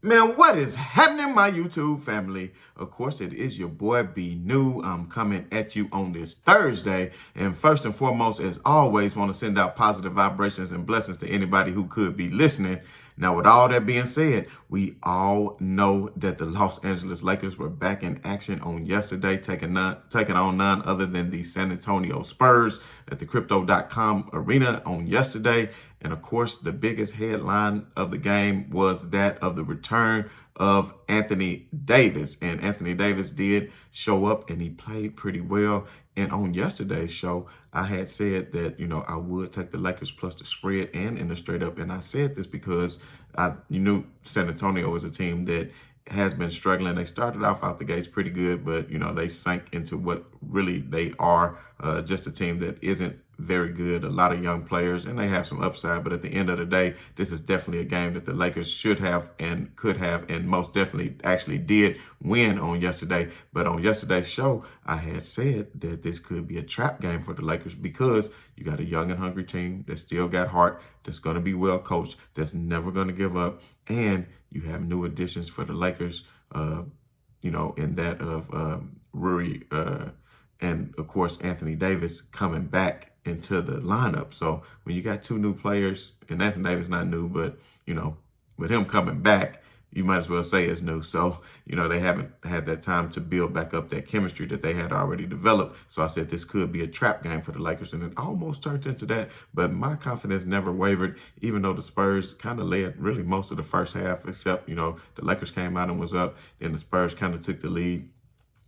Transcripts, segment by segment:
Man, what is happening, my YouTube family? Of course, it is your boy B New. I'm coming at you on this Thursday. And first and foremost, as always, want to send out positive vibrations and blessings to anybody who could be listening. Now, with all that being said, we all know that the Los Angeles Lakers were back in action on yesterday, taking on none other than the San Antonio Spurs at the Crypto.com arena on yesterday. And of course, the biggest headline of the game was that of the return of Anthony Davis. And Anthony Davis did show up and he played pretty well. And on yesterday's show, I had said that, I would take the Lakers plus the spread and in the straight up. And I said this because you knew San Antonio was a team that has been struggling. They started off out the gates pretty good, but, they sank into what really they are, just a team that isn't very good, a lot of young players, and they have some upside. But at the end of the day, this is definitely a game that the Lakers should have and could have, and most definitely actually did win on yesterday. But on yesterday's show, I had said that this could be a trap game for the Lakers because you got a young and hungry team that still got heart, that's going to be well coached, that's never going to give up, and you have new additions for the Lakers, in that of Rui and, of course, Anthony Davis coming back into the lineup. So when you got two new players, and Anthony Davis not new, but, with him coming back, you might as well say it's new. So, they haven't had that time to build back up that chemistry that they had already developed. So I said this could be a trap game for the Lakers, and it almost turned into that. But my confidence never wavered, even though the Spurs kind of led really most of the first half, except, the Lakers came out and was up, and the Spurs kind of took the lead.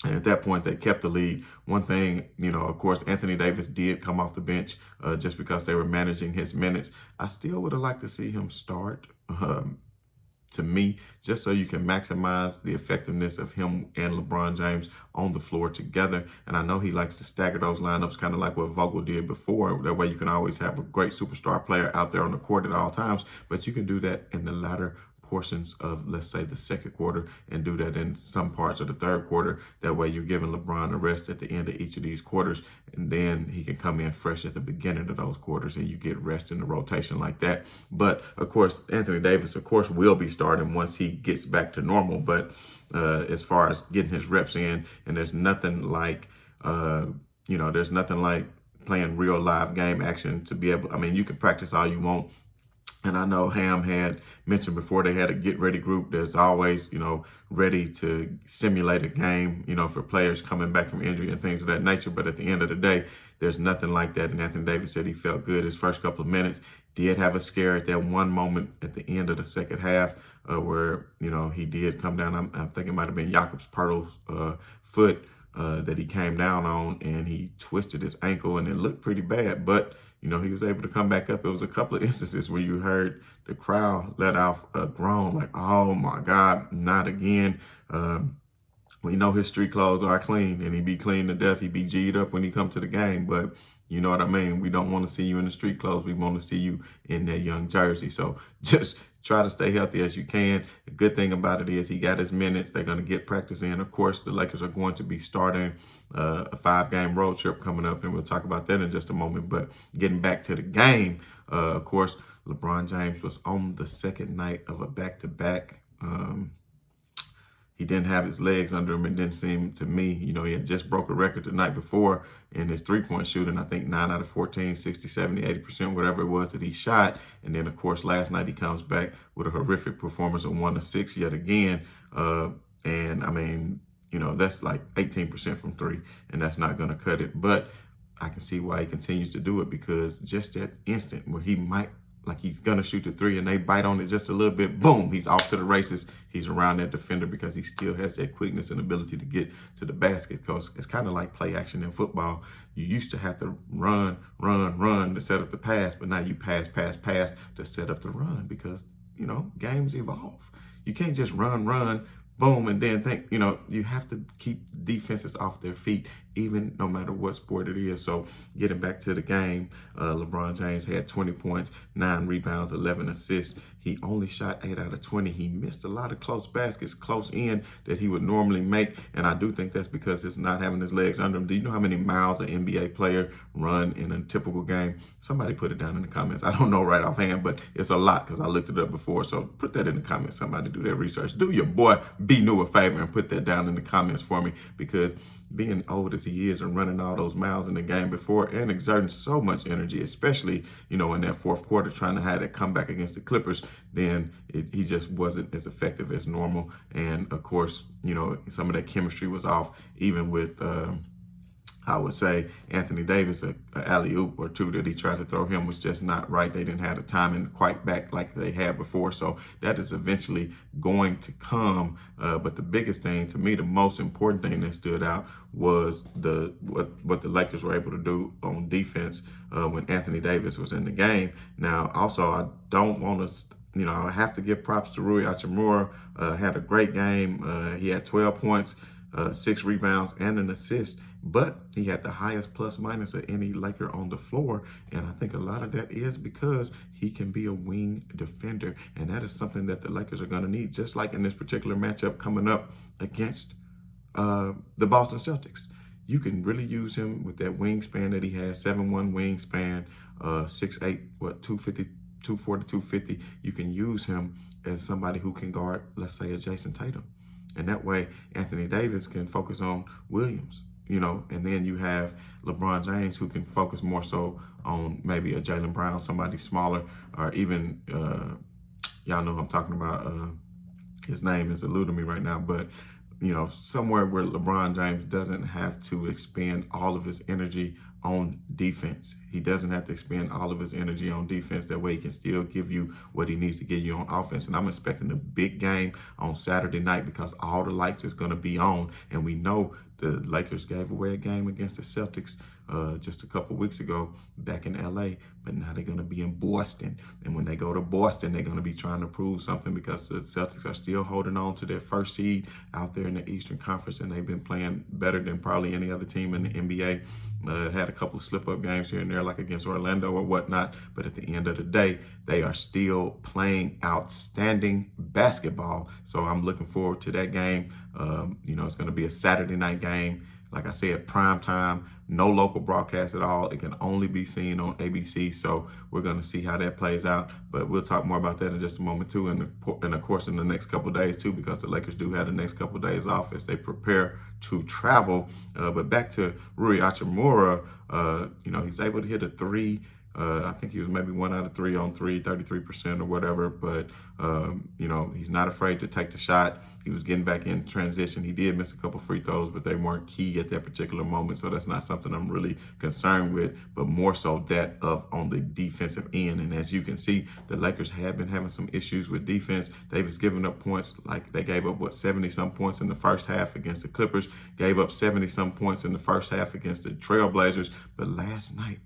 And at that point, they kept the lead. One thing, of course, Anthony Davis did come off the bench just because they were managing his minutes. I still would have liked to see him start, to me, just so you can maximize the effectiveness of him and LeBron James on the floor together. And I know he likes to stagger those lineups, kind of like what Vogel did before. That way you can always have a great superstar player out there on the court at all times. But you can do that in the latter portions of, let's say, the second quarter, and do that in some parts of the third quarter. That way you're giving LeBron a rest at the end of each of these quarters, and then he can come in fresh at the beginning of those quarters, and you get rest in the rotation like that. But of course, Anthony Davis, of course, will be starting once he gets back to normal. But as far as getting his reps in, and there's nothing like playing real live game action to be able, you can practice all you want. And I know Ham had mentioned before they had a get ready group that's always, ready to simulate a game, for players coming back from injury and things of that nature. But at the end of the day, there's nothing like that. And Anthony Davis said he felt good his first couple of minutes. Did have a scare at that one moment at the end of the second half where, he did come down. I think it might have been Jakob's Pirtle's foot that he came down on, and he twisted his ankle, and it looked pretty bad. But he was able to come back up. It was a couple of instances where you heard the crowd let out a groan, like, oh my God, not again. We know his street clothes are clean, and he be clean to death. He be G'd up when he come to the game, but you know what I mean? We don't want to see you in the street clothes. We want to see you in that young jersey. So just try to stay healthy as you can. The good thing about it is he got his minutes. They're going to get practice in. Of course, the Lakers are going to be starting a 5-game road trip coming up, and we'll talk about that in just a moment. But getting back to the game, of course, LeBron James was on the second night of a back-to-back. He didn't have his legs under him. It didn't seem to me, he had just broke a record the night before in his three-point shooting. I think 9 out of 14, 60, 70, 80%, whatever it was that he shot. And then, of course, last night he comes back with a horrific performance of 1 of 6 yet again. That's like 18% from 3, and that's not going to cut it. But I can see why he continues to do it, because just that instant where he might, like he's going to shoot the 3 and they bite on it just a little bit, boom, he's off to the races. He's around that defender because he still has that quickness and ability to get to the basket, because it's kind of like play action in football. You used to have to run to set up the pass, but now you pass to set up the run because, games evolve. You can't just run, boom, and then think, you have to keep defenses off their feet even no matter what sport it is. So getting back to the game, LeBron James had 20 points, 9 rebounds, 11 assists. He only shot 8 out of 20. He missed a lot of close baskets, close in that he would normally make. And I do think that's because it's not having his legs under him. Do you know how many miles an NBA player run in a typical game? Somebody put it down in the comments. I don't know right offhand, but it's a lot because I looked it up before. So put that in the comments. Somebody do that research. Do your boy B New a favor and put that down in the comments for me, because being old as he is and running all those miles in the game before and exerting so much energy, especially, in that fourth quarter, trying to have that comeback against the Clippers, then he just wasn't as effective as normal. And of course, some of that chemistry was off, even with, I would say, Anthony Davis, a alley-oop or two that he tried to throw him was just not right. They didn't have the timing quite back like they had before. So that is eventually going to come. But the biggest thing, to me, the most important thing that stood out was what the Lakers were able to do on defense when Anthony Davis was in the game. Now, also, I don't want to, I have to give props to Rui Hachimura. Had a great game. He had 12 points, 6 rebounds, and an assist. But he had the highest plus minus of any Laker on the floor. And I think a lot of that is because he can be a wing defender. And that is something that the Lakers are going to need, just like in this particular matchup coming up against the Boston Celtics. You can really use him with that wingspan that he has, 7'1" wingspan, 6'8", 250, 240, 250. You can use him as somebody who can guard, let's say, a Jason Tatum. And that way, Anthony Davis can focus on Williams. And then you have LeBron James, who can focus more so on maybe a Jaylen Brown, somebody smaller, or even, y'all know who I'm talking about. His name is eluding me right now, but, somewhere where LeBron James doesn't have to expend all of his energy on defense. He doesn't have to expend all of his energy on defense. That way he can still give you what he needs to give you on offense. And I'm expecting a big game on Saturday night because all the lights is going to be on. And we know the Lakers gave away a game against the Celtics just a couple weeks ago back in LA, but now they're going to be in Boston. And when they go to Boston, they're going to be trying to prove something because the Celtics are still holding on to their first seed out there in the Eastern Conference, and they've been playing better than probably any other team in the NBA. Had a couple of slip-up games here and there, like against Orlando or whatnot, but at the end of the day, they are still playing outstanding basketball. So I'm looking forward to that game. It's going to be a Saturday night game. Like I said, prime time, no local broadcast at all. It can only be seen on ABC. So we're going to see how that plays out. But we'll talk more about that in just a moment, too. And of course, in the next couple of days, too, because the Lakers do have the next couple of days off as they prepare to travel. But back to Rui Hachimura, he's able to hit a three. I think he was maybe 1 out of 3 on 3, 33% or whatever. But, he's not afraid to take the shot. He was getting back in transition. He did miss a couple free throws, but they weren't key at that particular moment. So that's not something I'm really concerned with, but more so that of on the defensive end. And as you can see, the Lakers have been having some issues with defense. They've just given up points. Like they gave up, 70-some points in the first half against the Clippers, gave up 70-some points in the first half against the Trailblazers. But last night,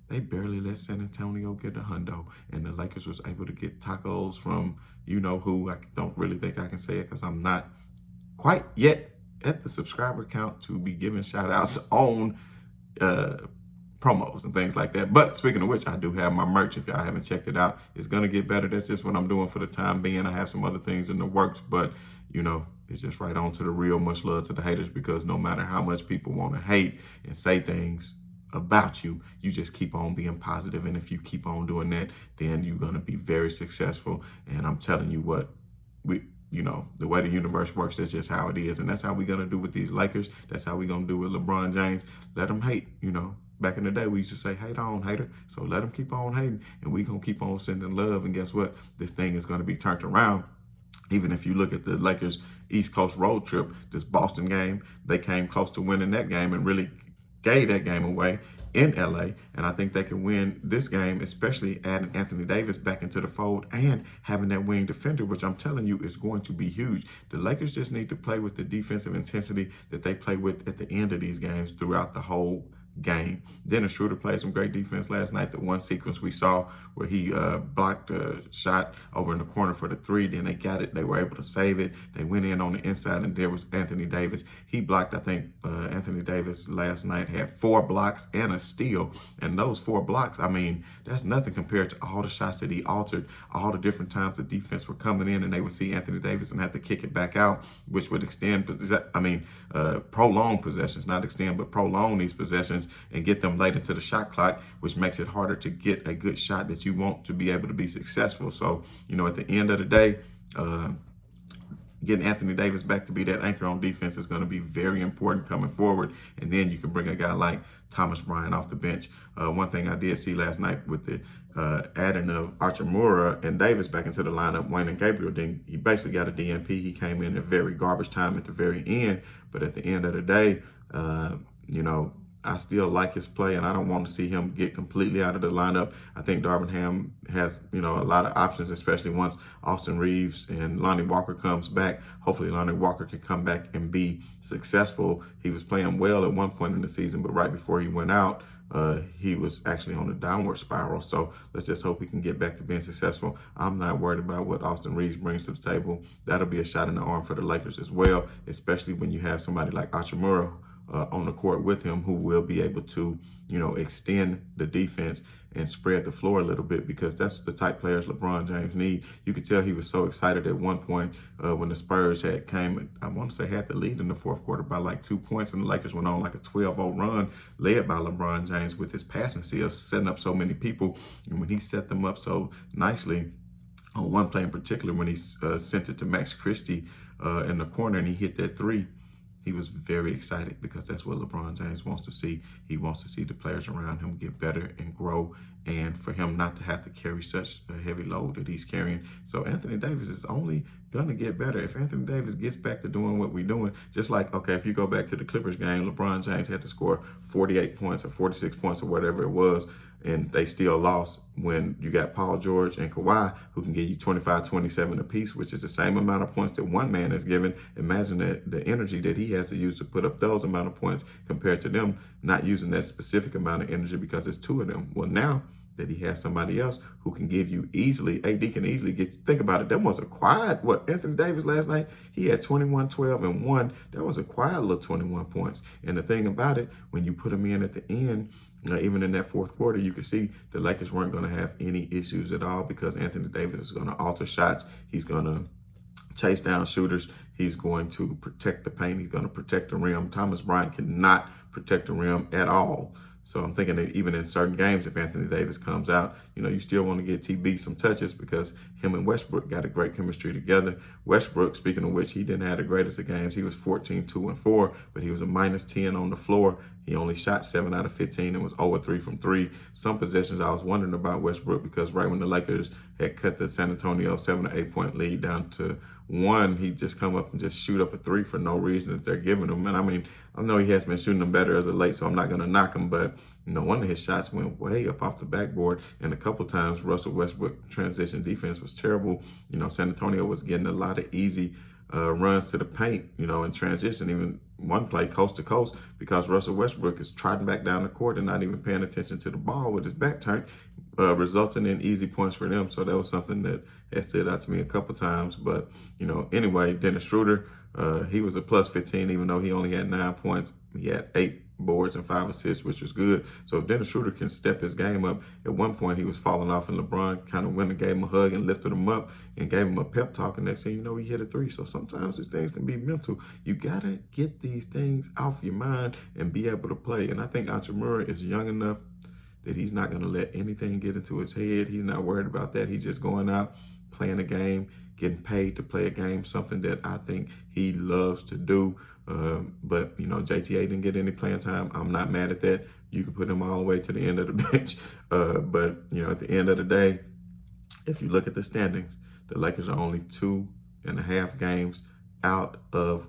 they barely let San Antonio get a hundo, and the Lakers was able to get tacos from who. I don't really think I can say it because I'm not quite yet at the subscriber count to be giving shout outs on promos and things like that. But speaking of which, I do have my merch. If y'all haven't checked it out, it's going to get better. That's just what I'm doing for the time being. I have some other things in the works, but it's just right on to the real. Much love to the haters, because no matter how much people want to hate and say things about you, you just keep on being positive. And if you keep on doing that, then you're going to be very successful. And I'm telling you what, the way the universe works, that's just how it is. And that's how we're going to do with these Lakers. That's how we're going to do with LeBron James. Let them hate. Back in the day, we used to say, hate on, hater. So let them keep on hating, and we're going to keep on sending love. And guess what? This thing is going to be turned around. Even if you look at the Lakers East Coast road trip, this Boston game, they came close to winning that game and really gave that game away in LA. And I think they can win this game, especially adding Anthony Davis back into the fold and having that wing defender, which I'm telling you is going to be huge. The Lakers just need to play with the defensive intensity that they play with at the end of these games throughout the whole game. Dennis Schroeder played some great defense last night. The one sequence we saw where he blocked a shot over in the corner for the three, then they got it. They were able to save it. They went in on the inside, and there was Anthony Davis. He blocked, I think, Anthony Davis last night had 4 blocks and a steal. And those 4 blocks, I mean, that's nothing compared to all the shots that he altered, all the different times the defense were coming in and they would see Anthony Davis and have to kick it back out, which would prolong possessions, not extend, but prolong these possessions and get them late into the shot clock, which makes it harder to get a good shot that you want to be able to be successful. So, at the end of the day, getting Anthony Davis back to be that anchor on defense is going to be very important coming forward. And then you can bring a guy like Thomas Bryant off the bench. One thing I did see last night with the adding of Hachimura and Davis back into the lineup, Wayne and Gabriel, then he basically got a DNP. He came in at very garbage time at the very end. But at the end of the day, I still like his play, and I don't want to see him get completely out of the lineup. I think Darvin Ham has, a lot of options, especially once Austin Reeves and Lonnie Walker comes back. Hopefully Lonnie Walker can come back and be successful. He was playing well at one point in the season, but right before he went out, he was actually on a downward spiral. So let's just hope he can get back to being successful. I'm not worried about what Austin Reeves brings to the table. That'll be a shot in the arm for the Lakers as well, especially when you have somebody like Hachimura on the court with him, who will be able to, extend the defense and spread the floor a little bit, because that's the type players LeBron James need. You could tell he was so excited at one point when the Spurs had the lead in the fourth quarter by like 2 points, and the Lakers went on like a 12-0 run led by LeBron James with his passing skills, setting up so many people. And when he set them up so nicely, on one play in particular, when he sent it to Max Christie in the corner and he hit that three, he was very excited, because that's what LeBron James wants to see. He wants to see the players around him get better and grow, and for him not to have to carry such a heavy load that he's carrying. So Anthony Davis is only going to get better. If Anthony Davis gets back to doing what we're doing, just like, okay, if you go back to the Clippers game, LeBron James had to score 48 points or 46 points or whatever it was, and they still lost. When you got Paul George and Kawhi, who can give you 25, 27 apiece, which is the same amount of points that one man is given. Imagine the energy that he has to use to put up those amount of points compared to them not using that specific amount of energy because it's 2 of them. Well, now that he has somebody else who can give you easily, AD can easily get, think about it, that was a quiet, Anthony Davis last night, he had 21, 12, and 1. That was a quiet little 21 points. And the thing about it, when you put him in at the end, even in that fourth quarter, you could see the Lakers weren't going to have any issues at all, because Anthony Davis is going to alter shots. He's going to chase down shooters. He's going to protect the paint. He's going to protect the rim. Thomas Bryant cannot protect the rim at all. So I'm thinking that even in certain games, if Anthony Davis comes out, you still want to get TB some touches, because him and Westbrook got a great chemistry together. Westbrook, speaking of which, he didn't have the greatest of games. He was 14, 2, and 4, but he was a -10 on the floor. He only shot 7 out of 15 and was 0-3 from 3. Some possessions I was wondering about Westbrook, because right when the Lakers had cut the San Antonio 7 or 8 point lead down to 1, he'd just come up and just shoot up a 3 for no reason that they're giving him. And I mean, I know he has been shooting them better as of late, so I'm not going to knock him, but one of his shots went way up off the backboard, and a couple times Russell Westbrook transition defense was terrible. San Antonio was getting a lot of easy runs to the paint, in transition, even one play coast to coast, because Russell Westbrook is trotting back down the court and not even paying attention to the ball with his back turned, resulting in easy points for them. So that was something that has stood out to me a couple times. But, anyway, Dennis Schroeder, he was a +15, even though he only had 9 points. He had 8 boards and 5 assists, which was good. So if Dennis Schroeder can step his game up, at one point he was falling off, and LeBron kind of went and gave him a hug and lifted him up and gave him a pep talk, and next thing you know, he hit a 3. So sometimes these things can be mental. You gotta get these things off your mind and be able to play. And I think Hachimura is young enough that he's not going to let anything get into his head. He's not worried about that. He's just going out, playing a game, getting paid to play a game, something that I think he loves to do. But, JTA didn't get any playing time. I'm not mad at that. You can put him all the way to the end of the bench. But, at the end of the day, if you look at the standings, the Lakers are only 2.5 games out of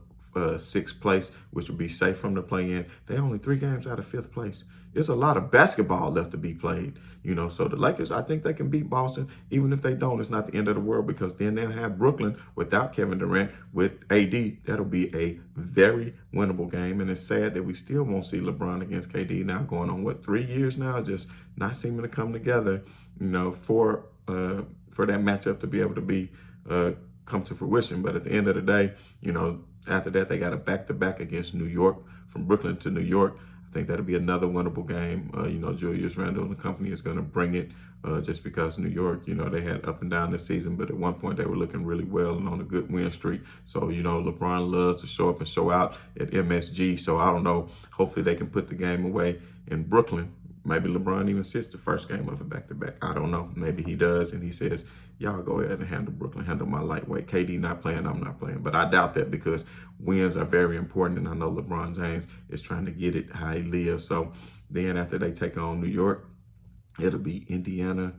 sixth place, which would be safe from the play-in. They're only 3 games out of fifth place. It's a lot of basketball left to be played, so the Lakers, I think they can beat Boston. Even if they don't, it's not the end of the world, because then they'll have Brooklyn without Kevin Durant with AD. That'll be a very winnable game, and it's sad that we still won't see LeBron against KD now going on, 3 years now, just not seeming to come together, for that matchup to be able to be come to fruition. But at the end of the day, after that, they got a back-to-back against New York, from Brooklyn to New York. I think that'll be another winnable game. Julius Randle and the company is going to bring it, just because New York, they had up and down this season, but at one point they were looking really well and on a good win streak. So, LeBron loves to show up and show out at MSG. So I don't know. Hopefully they can put the game away in Brooklyn. Maybe LeBron even sits the first game of a back-to-back. I don't know. Maybe he does, and he says, y'all go ahead and handle Brooklyn, handle my lightweight. KD not playing, I'm not playing. But I doubt that, because wins are very important, and I know LeBron James is trying to get it how he lives. So then after they take on New York, it'll be Indiana.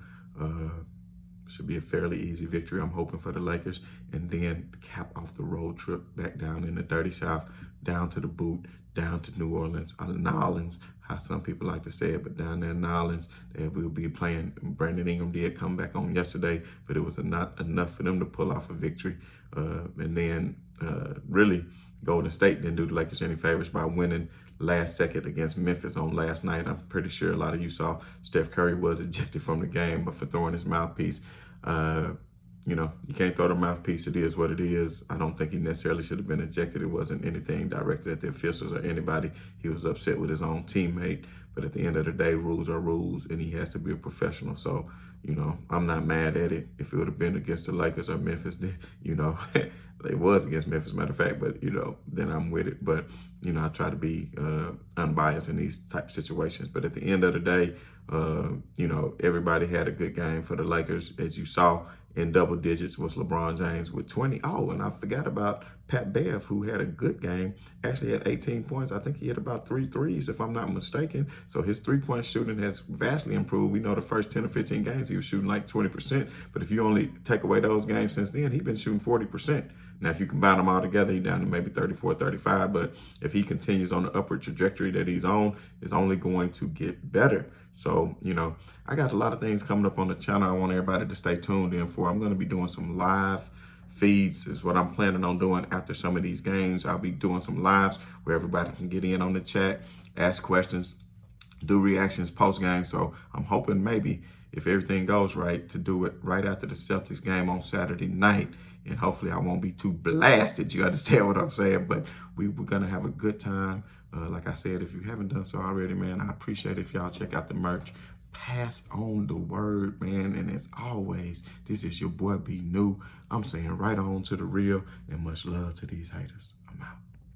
Should be a fairly easy victory, I'm hoping, for the Lakers. And then cap off the road trip back down in the dirty South, down to the boot, down to New Orleans, how some people like to say it, but down there in New Orleans, we'll be playing. Brandon Ingram did come back on yesterday, but it was not enough for them to pull off a victory. And then really, Golden State didn't do the Lakers any favors by winning last second against Memphis on last night. I'm pretty sure a lot of you saw Steph Curry was ejected from the game, but for throwing his mouthpiece. You can't throw the mouthpiece. It is what it is. I don't think he necessarily should have been ejected. It wasn't anything directed at the officials or anybody. He was upset with his own teammate. But at the end of the day, rules are rules, and he has to be a professional. So, I'm not mad at it. If it would have been against the Lakers or Memphis, it was against Memphis, matter of fact, but, then I'm with it. But, I try to be unbiased in these type of situations. But at the end of the day, everybody had a good game for the Lakers. As you saw, in double digits was LeBron James with 20. Oh, and I forgot about Pat Bev, who had a good game, actually had 18 points. I think he hit about 3 threes, if I'm not mistaken. So his three-point shooting has vastly improved. We know the first 10 or 15 games he was shooting like 20%. But if you only take away those games since then, he's been shooting 40%. Now, if you combine them all together, he's down to maybe 34, 35. But if he continues on the upward trajectory that he's on, it's only going to get better. So, I got a lot of things coming up on the channel I want everybody to stay tuned in for. I'm going to be doing some live feeds is what I'm planning on doing after some of these games. I'll be doing some lives where everybody can get in on the chat, ask questions, do reactions post-game. So I'm hoping maybe, if everything goes right, to do it right after the Celtics game on Saturday night. And hopefully I won't be too blasted. You understand what I'm saying? But we're going to have a good time. Like I said, if you haven't done so already, man, I appreciate it if y'all check out the merch. Pass on the word, man. And as always, this is your boy B New. I'm saying right on to the real, and much love to these haters. I'm out.